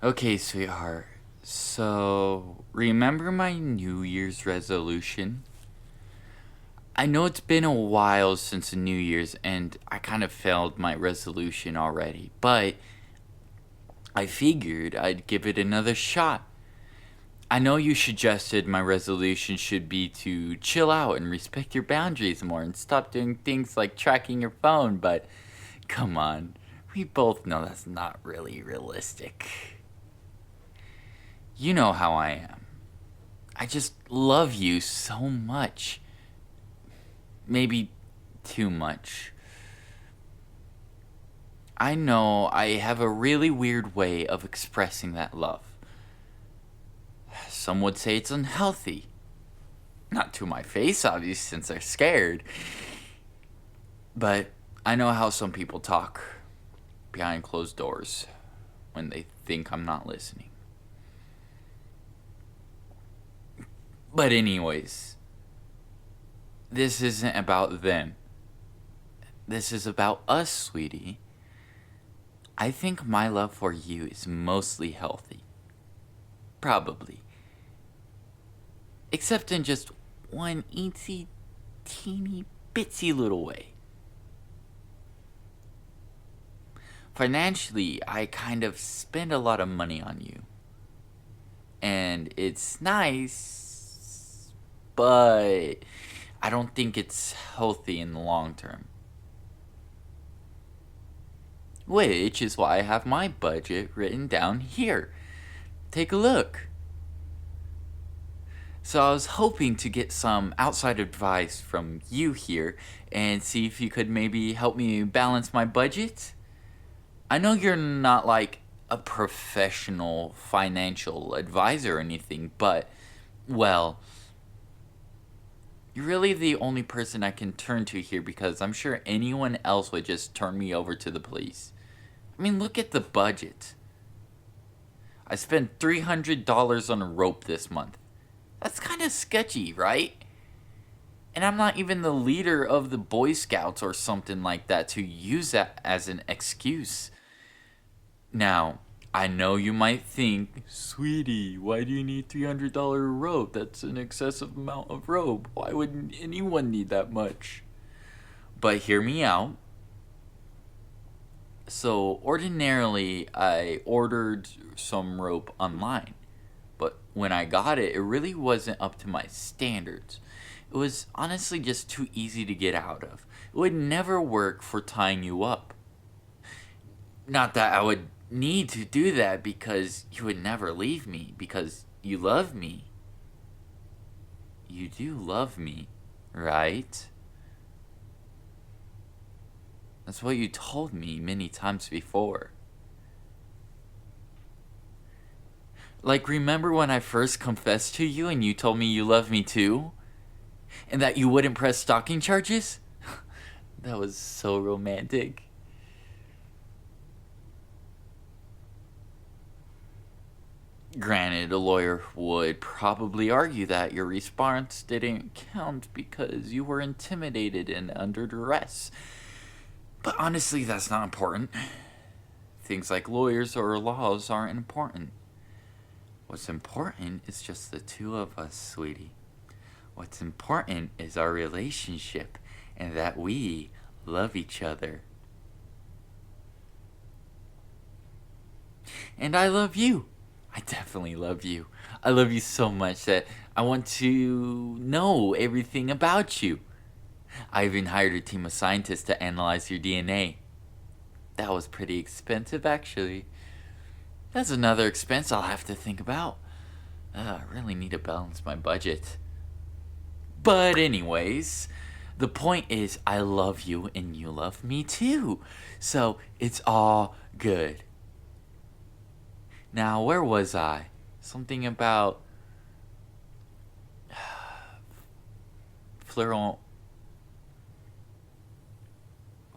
Okay, sweetheart. So, remember my New Year's resolution? I know it's been a while since the New Year's and I kind of failed my resolution already, but I figured I'd give it another shot. I know you suggested my resolution should be to chill out and respect your boundaries more and stop doing things like tracking your phone, but come on, we both know that's not really realistic. You know how I am. I just love you so much. Maybe too much. I know I have a really weird way of expressing that love. Some would say it's unhealthy. Not to my face, obviously, since they're scared. But I know how some people talk behind closed doors when they think I'm not listening. But, anyways, this isn't about them. This is about us, sweetie. I think my love for you is mostly healthy. Probably. Except in just one eensy, teeny, bitsy little way. Financially, I kind of spend a lot of money on you. And it's nice, but I don't think it's healthy in the long term. Which is why I have my budget written down here. Take a look. So I was hoping to get some outside advice from you here and see if you could maybe help me balance my budget. I know you're not like a professional financial advisor or anything, but, well, you're really the only person I can turn to here because I'm sure anyone else would just turn me over to the police. I mean, look at the budget. I spent $300 on a rope this month. That's kind of sketchy, right? And I'm not even the leader of the Boy Scouts or something like that to use that as an excuse. Now, I know you might think, sweetie, why do you need $300 rope? That's an excessive amount of rope. Why would anyone need that much? But hear me out. So, ordinarily, I ordered some rope online. But when I got it, it really wasn't up to my standards. It was honestly just too easy to get out of. It would never work for tying you up. Not that I would need to do that because you would never leave me, because you love me. You do love me, right? That's what you told me many times before. Like, remember when I first confessed to you and you told me you love me too? And that you wouldn't press stalking charges? That was so romantic. Granted, a lawyer would probably argue that your response didn't count because you were intimidated and under duress. But honestly, that's not important. Things like lawyers or laws aren't important. What's important is just the two of us, sweetie. What's important is our relationship and that we love each other. And I love you. I definitely love you. I love you so much that I want to know everything about you. I even hired a team of scientists to analyze your DNA. That was pretty expensive, actually. That's another expense I'll have to think about. I really need to balance my budget. But anyways, the point is I love you and you love me too. So it's all good. Now, where was I? Something about fluoro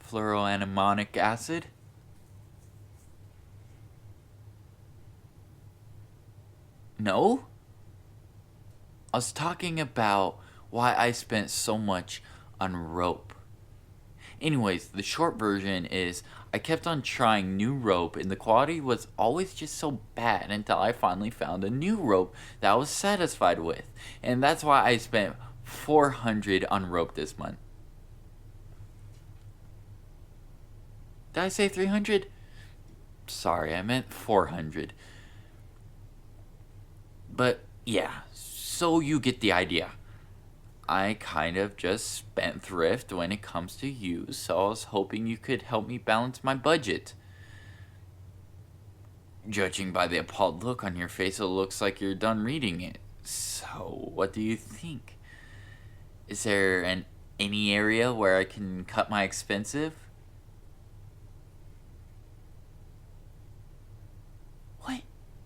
fluoroanimonic acid? No? I was talking about why I spent so much on rope. Anyways, the short version is I kept on trying new rope and the quality was always just so bad until I finally found a new rope that I was satisfied with. And that's why I spent 400 on rope this month. Did I say 300? Sorry, I meant 400. But yeah, so you get the idea. I kind of just spent thrift when it comes to use, so I was hoping you could help me balance my budget. Judging by the appalled look on your face, it looks like you're done reading it. So, what do you think? Is there any area where I can cut my expensive? What?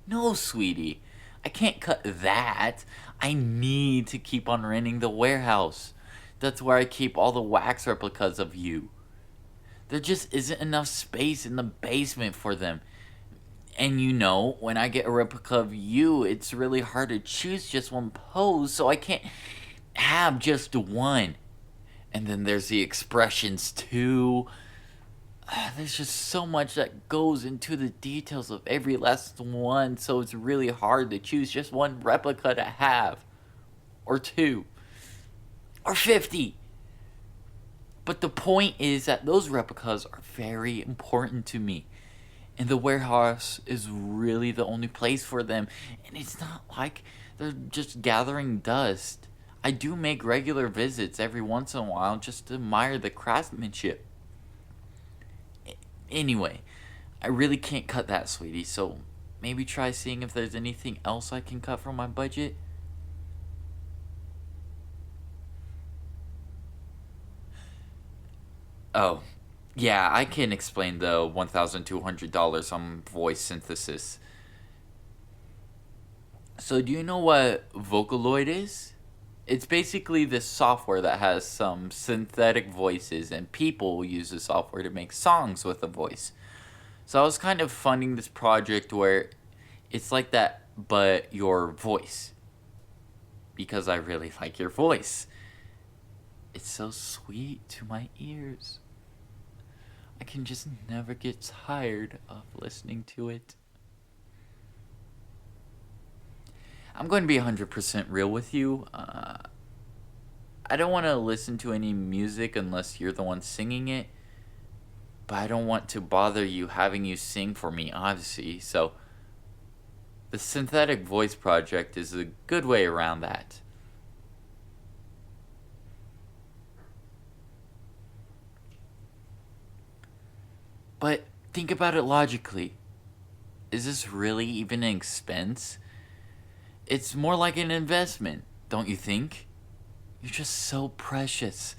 No, sweetie. I can't cut that. I need to keep on renting the warehouse. That's where I keep all the wax replicas of you. There just isn't enough space in the basement for them. And you know, when I get a replica of you, it's really hard to choose just one pose, so I can't have just one. And then there's the expressions too. There's just so much that goes into the details of every last one, so it's really hard to choose just one replica to have. Or two. Or 50. But the point is that those replicas are very important to me. And the warehouse is really the only place for them. And it's not like they're just gathering dust. I do make regular visits every once in a while just to admire the craftsmanship. Anyway, I really can't cut that, sweetie, so maybe try seeing if there's anything else I can cut from my budget. Oh, yeah, I can explain the $1,200 on voice synthesis. So, do you know what Vocaloid is? It's basically this software that has some synthetic voices, and people use the software to make songs with a voice. So, I was kind of funding this project where it's like that, but your voice. Because I really like your voice. It's so sweet to my ears. I can just never get tired of listening to it. I'm going to be 100% real with you. I don't want to listen to any music unless you're the one singing it. But I don't want to bother you having you sing for me, obviously. So, the synthetic voice project is a good way around that. But think about it logically. Is this really even an expense? It's more like an investment, don't you think? You're just so precious.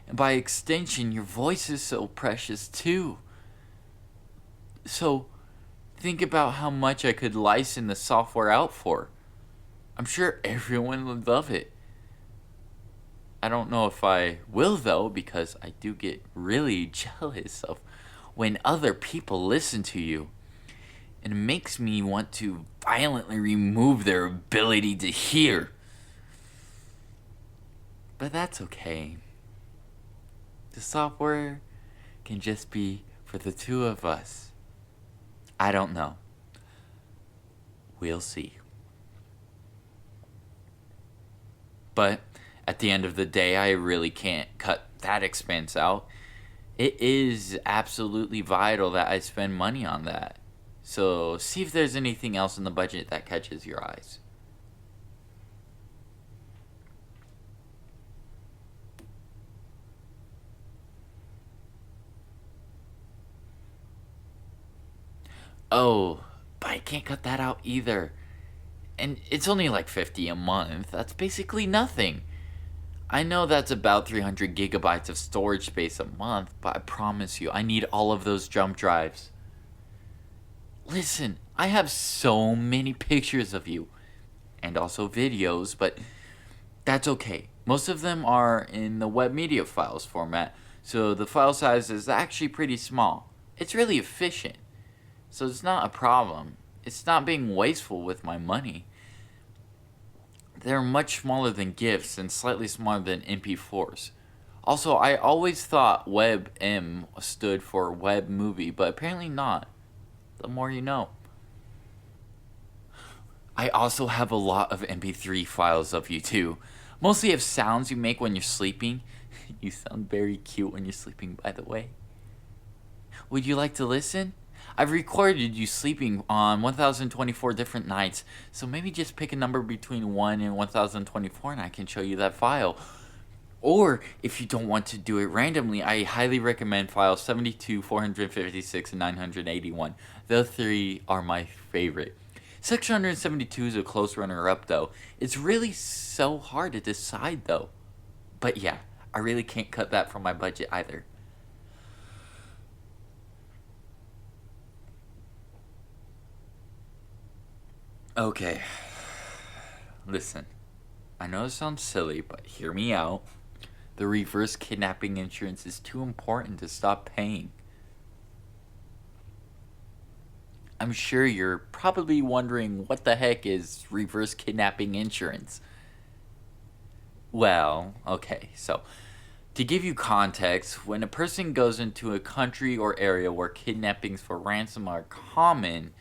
And by extension, your voice is so precious too. So, think about how much I could license the software out for. I'm sure everyone would love it. I don't know if I will though, because I do get really jealous of when other people listen to you. And it makes me want to violently remove their ability to hear. But that's okay. The software can just be for the two of us. I don't know. We'll see. But at the end of the day, I really can't cut that expense out. It is absolutely vital that I spend money on that. So see if there's anything else in the budget that catches your eyes. Oh, but I can't cut that out either. And it's only like 50 a month. That's basically nothing. I know that's about 300 gigabytes of storage space a month, but I promise you, I need all of those jump drives. Listen, I have so many pictures of you, and also videos, but that's okay. Most of them are in the web media files format, so the file size is actually pretty small. It's really efficient, so it's not a problem. It's not being wasteful with my money. They're much smaller than GIFs and slightly smaller than MP4s. Also, I always thought WebM stood for web movie, but apparently not. The more you know. I also have a lot of MP3 files of you too. Mostly of sounds you make when you're sleeping. You sound very cute when you're sleeping, by the way. Would you like to listen? I've recorded you sleeping on 1024 different nights, so maybe just pick a number between 1 and 1024 and I can show you that file. Or, if you don't want to do it randomly, I highly recommend files 72, 456, and 981. The three are my favorite. 672 is a close runner-up, though. It's really so hard to decide, though. But yeah, I really can't cut that from my budget either. Okay. Listen. I know it sounds silly, but hear me out. The reverse kidnapping insurance is too important to stop paying. I'm sure you're probably wondering what the heck is reverse kidnapping insurance. Well, okay, so to give you context, when a person goes into a country or area where kidnappings for ransom are common,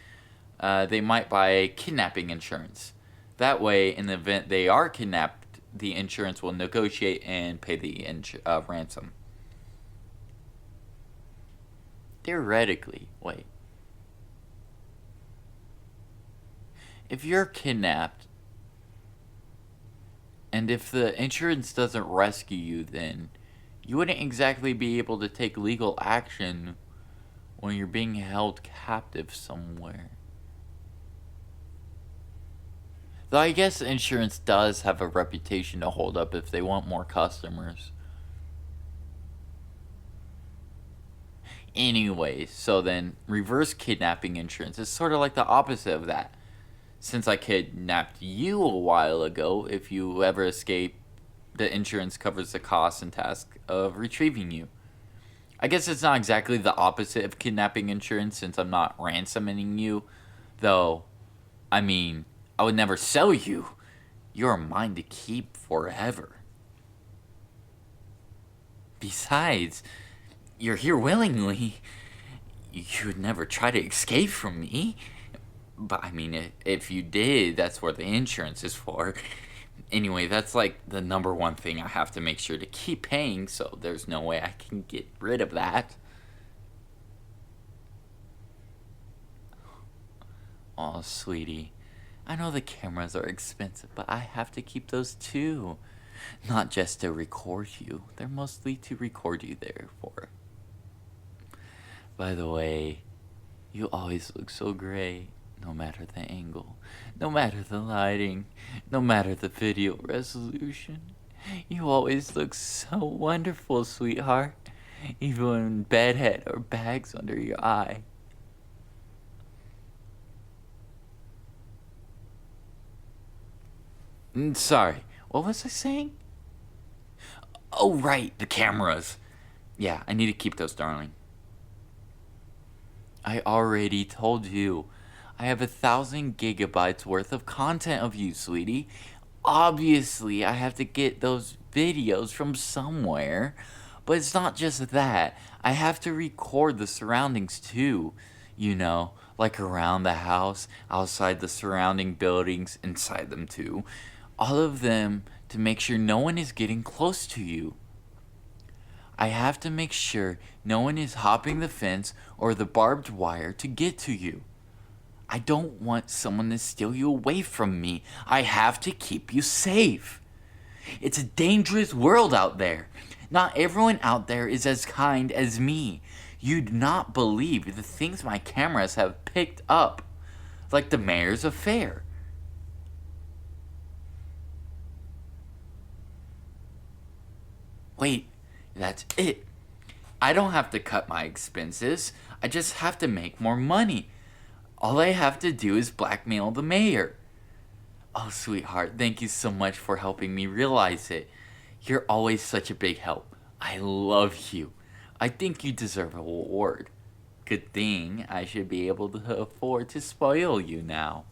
they might buy kidnapping insurance. That way, in the event they are kidnapped, the insurance will negotiate and pay the ransom. Theoretically, wait. If you're kidnapped, and if the insurance doesn't rescue you, then you wouldn't exactly be able to take legal action when you're being held captive somewhere. Though I guess insurance does have a reputation to hold up if they want more customers. Anyway, so then reverse kidnapping insurance is sort of like the opposite of that. Since I kidnapped you a while ago, if you ever escape, the insurance covers the cost and task of retrieving you. I guess it's not exactly the opposite of kidnapping insurance since I'm not ransoming you, though, I mean, I would never sell you. You're mine to keep forever. Besides, you're here willingly. You would never try to escape from me. But I mean, if you did, that's what the insurance is for. Anyway, that's like the number one thing I have to make sure to keep paying, so there's no way I can get rid of that. Oh, sweetie. I know the cameras are expensive, but I have to keep those too. Not just to record you. They're mostly to record you, therefore. By the way, you always look so great. No matter the angle, no matter the lighting, no matter the video resolution. You always look so wonderful, sweetheart. Even when bedhead or bags under your eye. Sorry, what was I saying? Oh, right, the cameras. Yeah, I need to keep those, darling. I already told you. I have 1,000 gigabytes worth of content of you, sweetie. Obviously, I have to get those videos from somewhere. But it's not just that. I have to record the surroundings too. You know, like around the house, outside the surrounding buildings, inside them too. All of them to make sure no one is getting close to you. I have to make sure no one is hopping the fence or the barbed wire to get to you. I don't want someone to steal you away from me. I have to keep you safe. It's a dangerous world out there. Not everyone out there is as kind as me. You'd not believe the things my cameras have picked up. Like the mayor's affair. Wait, that's it. I don't have to cut my expenses. I just have to make more money. All I have to do is blackmail the mayor. Oh, sweetheart, thank you so much for helping me realize it. You're always such a big help. I love you. I think you deserve a reward. Good thing I should be able to afford to spoil you now.